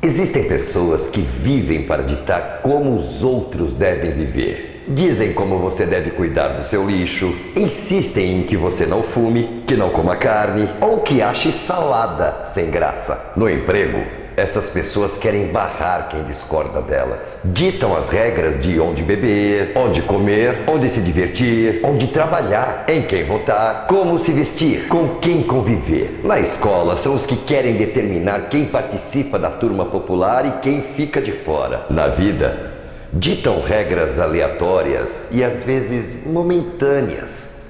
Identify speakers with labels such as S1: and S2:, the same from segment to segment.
S1: Existem pessoas que vivem para ditar como os outros devem viver. Dizem como você deve cuidar do seu lixo, insistem em que você não fume, que não coma carne ou que ache salada sem graça. No emprego, essas pessoas querem barrar quem discorda delas. Ditam as regras de onde beber, onde comer, onde se divertir, onde trabalhar, em quem votar, como se vestir, com quem conviver. Na escola, são os que querem determinar quem participa da turma popular e quem fica de fora. Na vida, ditam regras aleatórias e às vezes momentâneas,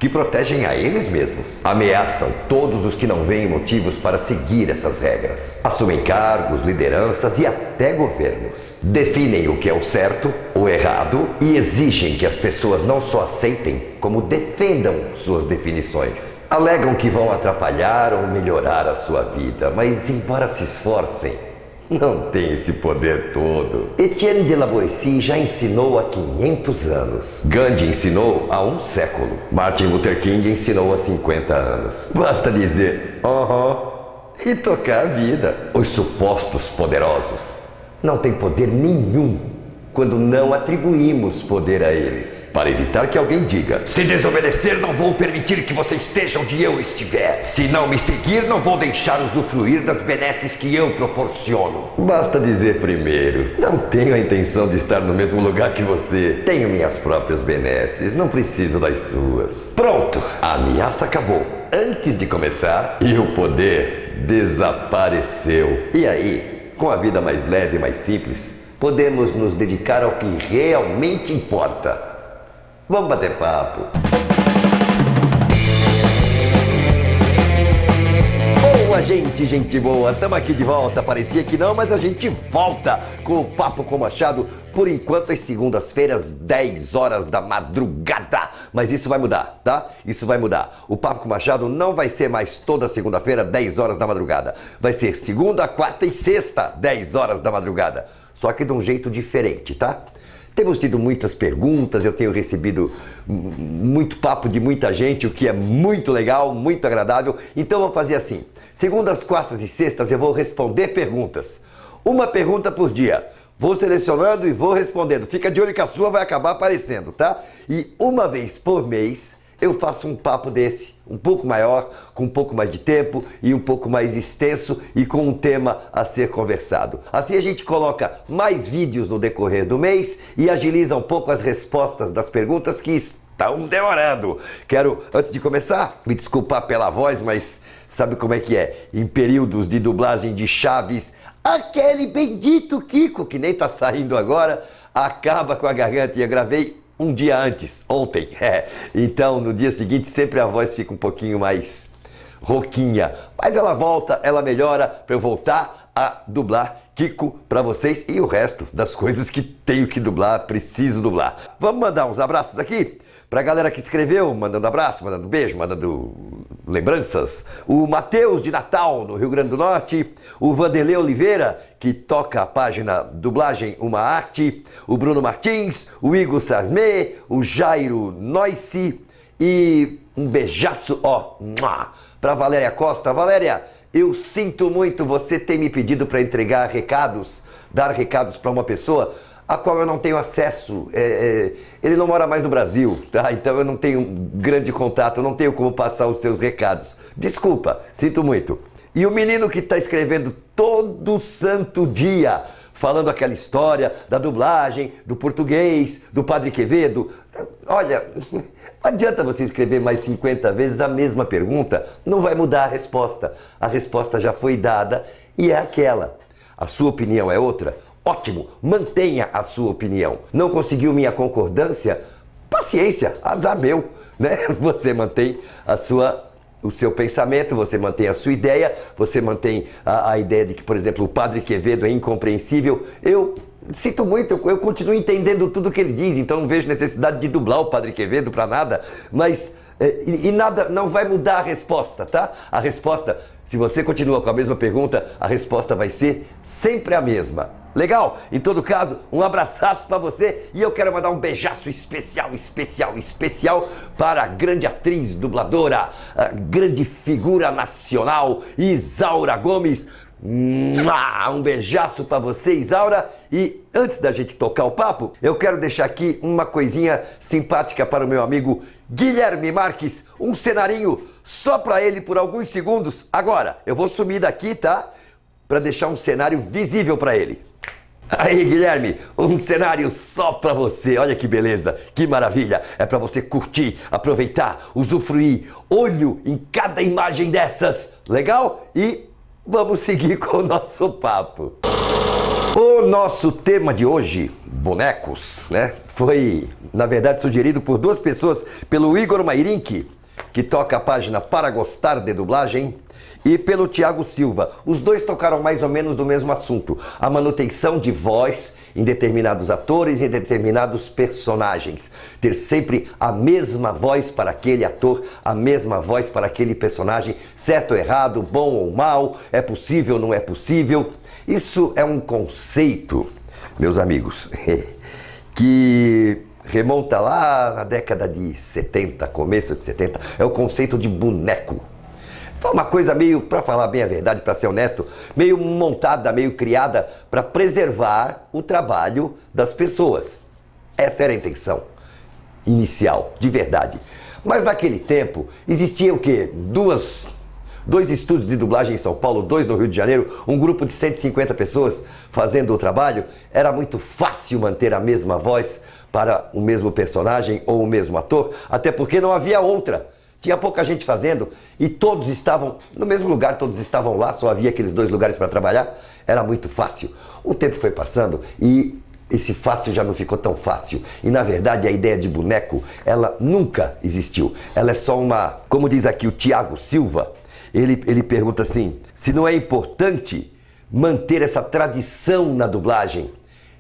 S1: que protegem a eles mesmos. Ameaçam todos os que não veem motivos para seguir essas regras. Assumem cargos, lideranças e até governos. Definem o que é o certo, o errado e exigem que as pessoas não só aceitem, como defendam suas definições. Alegam que vão atrapalhar ou melhorar a sua vida, mas embora se esforcem, não tem esse poder todo. Etienne de la Boétie já ensinou há 500 anos. Gandhi ensinou há um século. Martin Luther King ensinou há 50 anos. Basta dizer e tocar a vida. Os supostos poderosos não têm poder nenhum quando não atribuímos poder a eles. Para evitar que alguém diga: se desobedecer, não vou permitir que você esteja onde eu estiver. Se não me seguir, não vou deixar usufruir das benesses que eu proporciono. Basta dizer primeiro: não tenho a intenção de estar no mesmo lugar que você. Tenho minhas próprias benesses, não preciso das suas. Pronto, a ameaça acabou antes de começar e o poder desapareceu. E aí, com a vida mais leve e mais simples, podemos nos dedicar ao que realmente importa. Vamos bater papo. Boa, gente boa, estamos aqui de volta. Parecia que não, mas a gente volta com o Papo com Machado. Por enquanto, às segundas-feiras, 10 horas da madrugada. Mas isso vai mudar, tá? Isso vai mudar. O Papo com Machado não vai ser mais toda segunda-feira, 10 horas da madrugada. Vai ser segunda, quarta e sexta, 10 horas da madrugada. Só que de um jeito diferente, tá? Temos tido muitas perguntas, eu tenho recebido muito papo de muita gente, o que é muito legal, muito agradável. Então vou fazer assim: segundas, quartas e sextas eu vou responder perguntas. Uma pergunta por dia. Vou selecionando e vou respondendo. Fica de olho que a sua vai acabar aparecendo, tá? E uma vez por mês eu faço um papo desse, um pouco maior, com um pouco mais de tempo e um pouco mais extenso e com um tema a ser conversado. Assim a gente coloca mais vídeos no decorrer do mês e agiliza um pouco as respostas das perguntas que estão demorando. Quero, antes de começar, me desculpar pela voz, mas sabe como é que é? Em períodos de dublagem de Chaves, aquele bendito Kiko, que nem tá saindo agora, acaba com a garganta e eu gravei um dia antes, ontem. Então, no dia seguinte, sempre a voz fica um pouquinho mais rouquinha. Mas ela volta, ela melhora para eu voltar a dublar Kiko para vocês e o resto das coisas que tenho que dublar, preciso dublar. Vamos mandar uns abraços aqui pra galera que escreveu, mandando abraço, mandando beijo, mandando lembranças. O Matheus de Natal, no Rio Grande do Norte. O Vanderlei Oliveira, que toca a página Dublagem Uma Arte. O Bruno Martins, o Igor Sarmé, o Jairo Noice. E um beijaço, pra Valéria Costa. Valéria, eu sinto muito você ter me pedido para entregar recados, dar recados para uma pessoa a qual eu não tenho acesso. Ele não mora mais no Brasil, tá? Então eu não tenho grande contato, eu não tenho como passar os seus recados. Desculpa, sinto muito. E o menino que está escrevendo todo santo dia, falando aquela história da dublagem, do português, do Padre Quevedo. Olha, não adianta você escrever mais 50 vezes a mesma pergunta, não vai mudar a resposta. A resposta já foi dada e é aquela. A sua opinião é outra? Ótimo, mantenha a sua opinião. Não conseguiu minha concordância? Paciência, azar meu, né? Você mantém o seu pensamento, você mantém a sua ideia, você mantém a ideia de que, por exemplo, o Padre Quevedo é incompreensível. Eu sinto muito, eu continuo entendendo tudo que ele diz, então não vejo necessidade de dublar o Padre Quevedo para nada, mas nada, não vai mudar a resposta, tá? A resposta, se você continua com a mesma pergunta, a resposta vai ser sempre a mesma. Legal? Em todo caso, um abraçaço para você e eu quero mandar um beijaço especial para a grande atriz, dubladora, a grande figura nacional, Isaura Gomes. Um beijaço pra você, Isaura. E antes da gente tocar o papo, eu quero deixar aqui uma coisinha simpática para o meu amigo Guilherme Marques. Um cenarinho só pra ele por alguns segundos. Agora, eu vou sumir daqui, tá? Pra deixar um cenário visível pra ele. Aí, Guilherme, um cenário só pra você. Olha que beleza, que maravilha. É pra você curtir, aproveitar, usufruir. Olho em cada imagem dessas. Legal? E vamos seguir com o nosso papo. O nosso tema de hoje, bonecos, né? Foi, na verdade, sugerido por duas pessoas, pelo Igor Mairink, que toca a página Para Gostar de Dublagem, e pelo Thiago Silva. Os dois tocaram mais ou menos do mesmo assunto, a manutenção de voz em determinados atores e em determinados personagens. Ter sempre a mesma voz para aquele ator, a mesma voz para aquele personagem, certo ou errado, bom ou mal, é possível ou não é possível. Isso é um conceito, meus amigos, que remonta lá na década de 70, começo de 70, é o conceito de boneco. Foi uma coisa meio, para falar bem a verdade, para ser honesto, meio montada, meio criada para preservar o trabalho das pessoas. Essa era a intenção inicial, de verdade. Mas naquele tempo, existia o quê? Dois estúdios de dublagem em São Paulo, 2 no Rio de Janeiro, um grupo de 150 pessoas fazendo o trabalho. Era muito fácil manter a mesma voz para o mesmo personagem ou o mesmo ator, até porque não havia outra. Tinha pouca gente fazendo e todos estavam no mesmo lugar, todos estavam lá, só havia aqueles 2 lugares para trabalhar. Era muito fácil. O tempo foi passando e esse fácil já não ficou tão fácil. E na verdade a ideia de boneco, ela nunca existiu. Ela é só uma, como diz aqui o Thiago Silva, ele pergunta assim, se não é importante manter essa tradição na dublagem.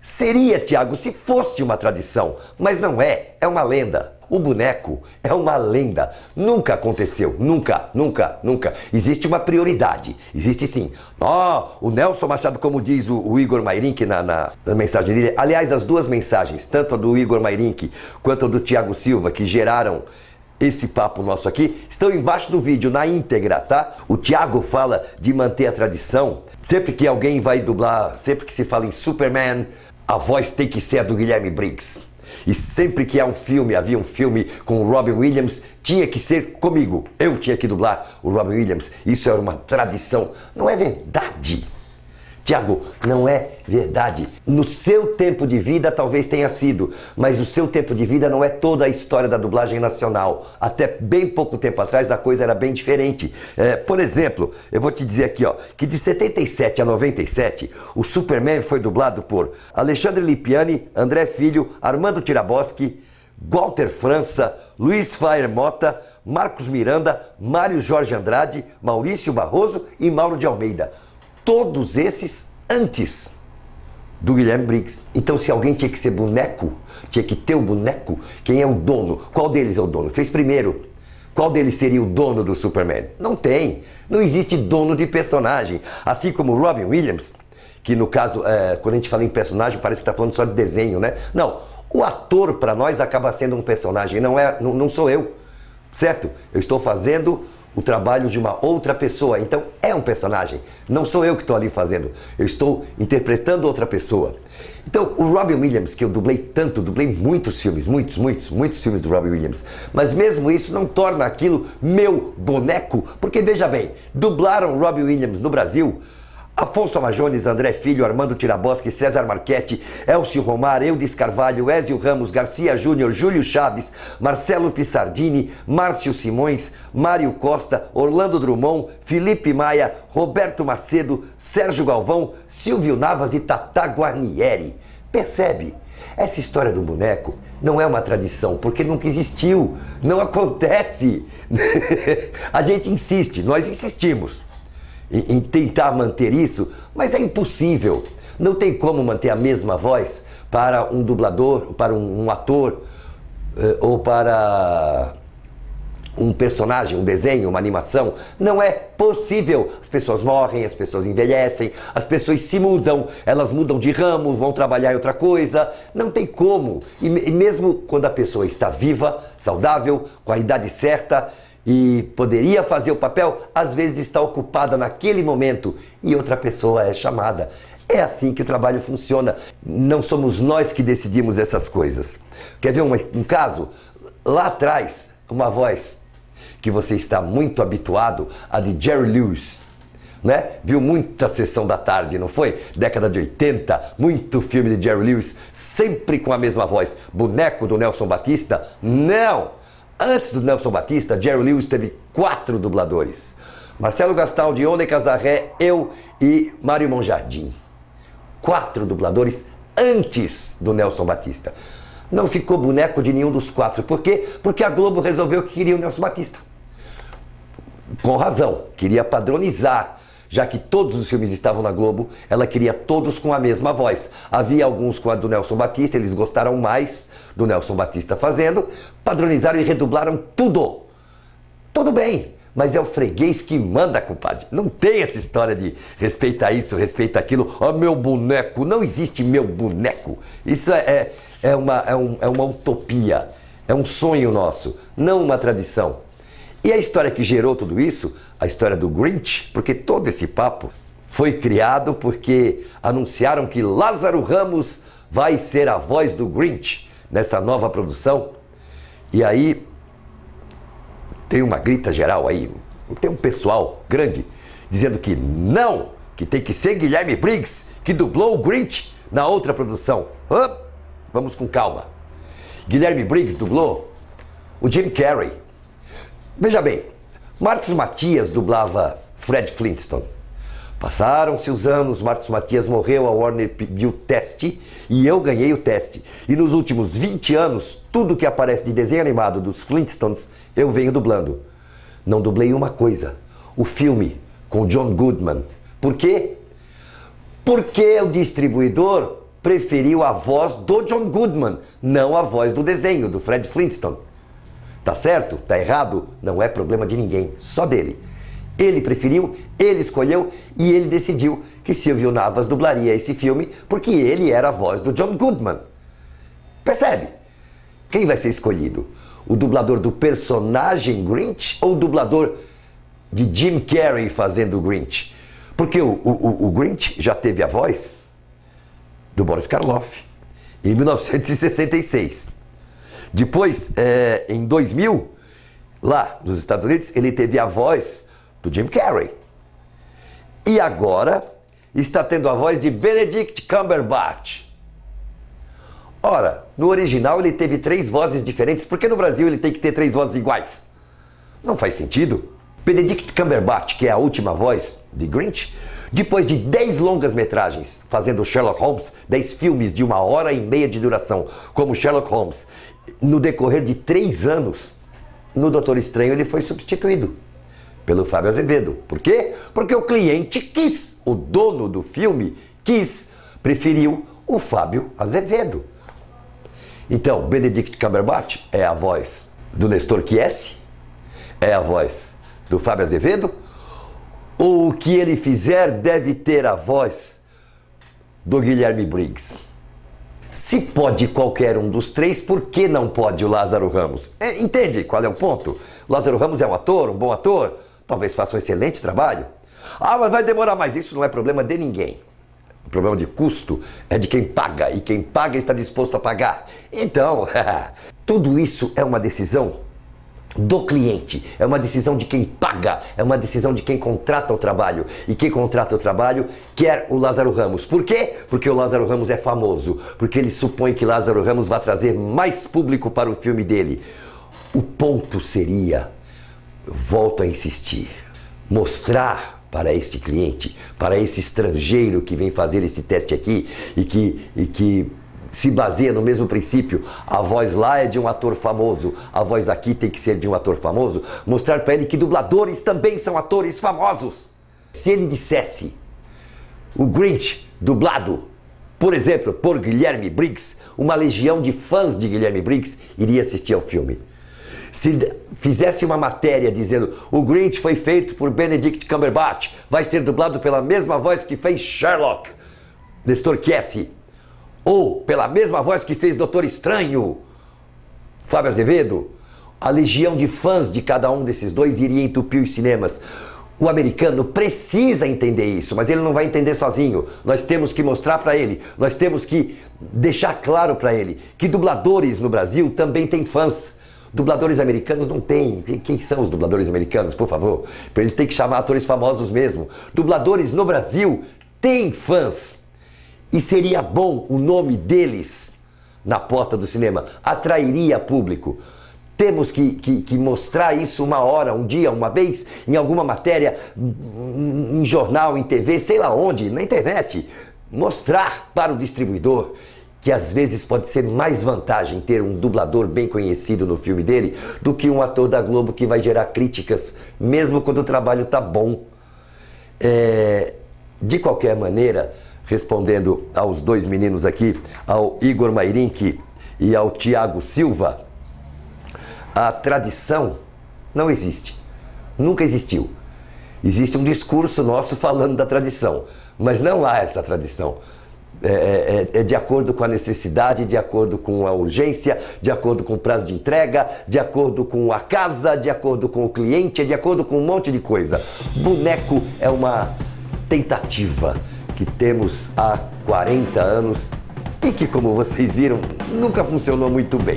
S1: Seria, Thiago, se fosse uma tradição, mas não é, é uma lenda. O boneco é uma lenda. Nunca aconteceu, nunca, nunca, nunca. Existe uma prioridade, existe sim. O Nelson Machado, como diz o Igor Mairink na mensagem dele, aliás, as duas mensagens, tanto a do Igor Mairink quanto a do Thiago Silva, que geraram esse papo nosso aqui, estão embaixo do vídeo, na íntegra, tá? O Thiago fala de manter a tradição. Sempre que alguém vai dublar, sempre que se fala em Superman, a voz tem que ser a do Guilherme Briggs. E sempre que havia um filme com o Robin Williams, tinha que ser comigo. Eu tinha que dublar o Robin Williams. Isso era uma tradição. Não é verdade. Tiago, não é verdade. No seu tempo de vida talvez tenha sido, mas o seu tempo de vida não é toda a história da dublagem nacional. Até bem pouco tempo atrás a coisa era bem diferente. Por exemplo, eu vou te dizer aqui, que de 77 a 97, o Superman foi dublado por Alexandre Lipiani, André Filho, Armando Tiraboski, Walter França, Luiz Fire Mota, Marcos Miranda, Mário Jorge Andrade, Maurício Barroso e Mauro de Almeida. Todos esses antes do Guilherme Briggs. Então, se alguém tinha que ser boneco, tinha que ter o boneco, quem é o dono? Qual deles é o dono? Fez primeiro. Qual deles seria o dono do Superman? Não tem. Não existe dono de personagem. Assim como o Robin Williams, que no caso, quando a gente fala em personagem, parece que está falando só de desenho, né? Não. O ator, para nós, acaba sendo um personagem. Não sou eu. Certo? Eu estou fazendo o trabalho de uma outra pessoa, então é um personagem, não sou eu que estou ali fazendo, eu estou interpretando outra pessoa. Então o Robin Williams, que eu dublei muitos filmes, muitos filmes do Robin Williams, mas mesmo isso não torna aquilo meu boneco, porque veja bem, dublaram Robin Williams no Brasil Afonso Amajones, André Filho, Armando Tiraboski, César Marchetti, Elcio Romar, Eudes Carvalho, Ézio Ramos, Garcia Júnior, Júlio Chaves, Marcelo Pissardini, Márcio Simões, Mário Costa, Orlando Drummond, Felipe Maia, Roberto Macedo, Sérgio Galvão, Silvio Navas e Tata Guarnieri. Percebe? Essa história do boneco não é uma tradição, porque nunca existiu, não acontece. A gente insiste, nós insistimos em tentar manter isso, mas é impossível. Não tem como manter a mesma voz para um dublador, para um ator, ou para um personagem, um desenho, uma animação. Não é possível. As pessoas morrem, as pessoas envelhecem, as pessoas se mudam, elas mudam de ramo, vão trabalhar em outra coisa. Não tem como. E mesmo quando a pessoa está viva, saudável, com a idade certa, e poderia fazer o papel, às vezes está ocupada naquele momento e outra pessoa é chamada. É assim que o trabalho funciona. Não somos nós que decidimos essas coisas. Quer ver um caso? Lá atrás, uma voz que você está muito habituado, a de Jerry Lewis, né? Viu muita Sessão da Tarde, não foi? Década de 80, muito filme de Jerry Lewis, sempre com a mesma voz. Boneco do Nelson Batista? Não! Antes do Nelson Batista, Jerry Lewis teve 4 dubladores. Marcelo Gastaldi, One Casarré, eu e Mário Monjardim. 4 dubladores antes do Nelson Batista. Não ficou boneco de nenhum dos 4. Por quê? Porque a Globo resolveu que queria o Nelson Batista. Com razão, queria padronizar. Já que todos os filmes estavam na Globo, ela queria todos com a mesma voz. Havia alguns com a do Nelson Batista, eles gostaram mais do Nelson Batista fazendo, padronizaram e redublaram tudo. Tudo bem, mas é o freguês que manda, compadre. Não tem essa história de respeita isso, respeita aquilo. Ó, meu boneco. Não existe meu boneco. Isso é uma utopia, é um sonho nosso, não uma tradição. E a história que gerou tudo isso, a história do Grinch, porque todo esse papo foi criado porque anunciaram que Lázaro Ramos vai ser a voz do Grinch nessa nova produção. E aí tem uma grita geral aí, tem um pessoal grande dizendo que não, que tem que ser Guilherme Briggs, que dublou o Grinch na outra produção. Vamos com calma. Guilherme Briggs dublou o Jim Carrey. Veja bem, Marcos Matias dublava Fred Flintstone. Passaram-se os anos, Marcos Matias morreu, a Warner pediu teste e eu ganhei o teste. E nos últimos 20 anos, tudo que aparece de desenho animado dos Flintstones, eu venho dublando. Não dublei uma coisa, o filme com John Goodman. Por quê? Porque o distribuidor preferiu a voz do John Goodman, não a voz do desenho, do Fred Flintstone. Tá certo? Tá errado? Não é problema de ninguém, só dele. Ele preferiu, ele escolheu e ele decidiu que Silvio Navas dublaria esse filme porque ele era a voz do John Goodman. Percebe? Quem vai ser escolhido? O dublador do personagem Grinch ou o dublador de Jim Carrey fazendo o Grinch? Porque o Grinch já teve a voz do Boris Karloff em 1966. Depois, em 2000, lá nos Estados Unidos, ele teve a voz do Jim Carrey. E agora está tendo a voz de Benedict Cumberbatch. Ora, no original ele teve 3 vozes diferentes, por que no Brasil ele tem que ter 3 vozes iguais? Não faz sentido. Benedict Cumberbatch, que é a última voz de Grinch, depois de 10 longas metragens fazendo Sherlock Holmes, 10 filmes de 1h30 de duração, como Sherlock Holmes, no decorrer de 3 anos, no Doutor Estranho ele foi substituído pelo Fábio Azevedo. Por quê? Porque o cliente quis, o dono do filme quis, preferiu o Fábio Azevedo. Então, Benedict Cumberbatch é a voz do Nestor Chiesi? É a voz do Fábio Azevedo? Ou o que ele fizer deve ter a voz do Guilherme Briggs? Se pode qualquer um dos 3, por que não pode o Lázaro Ramos? Entende qual é o ponto? O Lázaro Ramos é um ator, um bom ator, talvez faça um excelente trabalho. Ah, mas vai demorar mais. Isso não é problema de ninguém. O problema de custo é de quem paga, e quem paga está disposto a pagar. Então, tudo isso é uma decisão do cliente, é uma decisão de quem paga, é uma decisão de quem contrata o trabalho. E quem contrata o trabalho quer o Lázaro Ramos. Por quê? Porque o Lázaro Ramos é famoso, porque ele supõe que Lázaro Ramos vai trazer mais público para o filme dele. O ponto seria, volto a insistir, mostrar para esse cliente, para esse estrangeiro que vem fazer esse teste aqui e que se baseia no mesmo princípio, a voz lá é de um ator famoso, a voz aqui tem que ser de um ator famoso, mostrar para ele que dubladores também são atores famosos. Se ele dissesse o Grinch dublado, por exemplo, por Guilherme Briggs, uma legião de fãs de Guilherme Briggs iria assistir ao filme. Se fizesse uma matéria dizendo o Grinch foi feito por Benedict Cumberbatch, vai ser dublado pela mesma voz que fez Sherlock, Nestor Chiesi, ou pela mesma voz que fez Doutor Estranho, Fábio Azevedo, A legião de fãs de cada um desses dois iria entupir os cinemas. O americano precisa entender isso, mas ele não vai entender sozinho. Nós temos que mostrar para ele, nós temos que deixar claro para ele que dubladores no Brasil também têm fãs. Dubladores americanos não têm. Quem são os dubladores americanos, por favor? Eles têm que chamar atores famosos mesmo. Dubladores no Brasil têm fãs. E seria bom o nome deles na porta do cinema. Atrairia público. Temos que mostrar isso uma hora, um dia, uma vez, em alguma matéria, em jornal, em TV, sei lá onde, na internet. Mostrar para o distribuidor que às vezes pode ser mais vantagem ter um dublador bem conhecido no filme dele do que um ator da Globo que vai gerar críticas, mesmo quando o trabalho tá bom. De qualquer maneira, respondendo aos dois meninos aqui, ao Igor Mairink e ao Tiago Silva, a tradição não existe, nunca existiu. Existe um discurso nosso falando da tradição, mas não há essa tradição. É de acordo com a necessidade, de acordo com a urgência, de acordo com o prazo de entrega, de acordo com a casa, de acordo com o cliente, de acordo com um monte de coisa. Boneco é uma tentativa que temos há 40 anos e que, como vocês viram, nunca funcionou muito bem.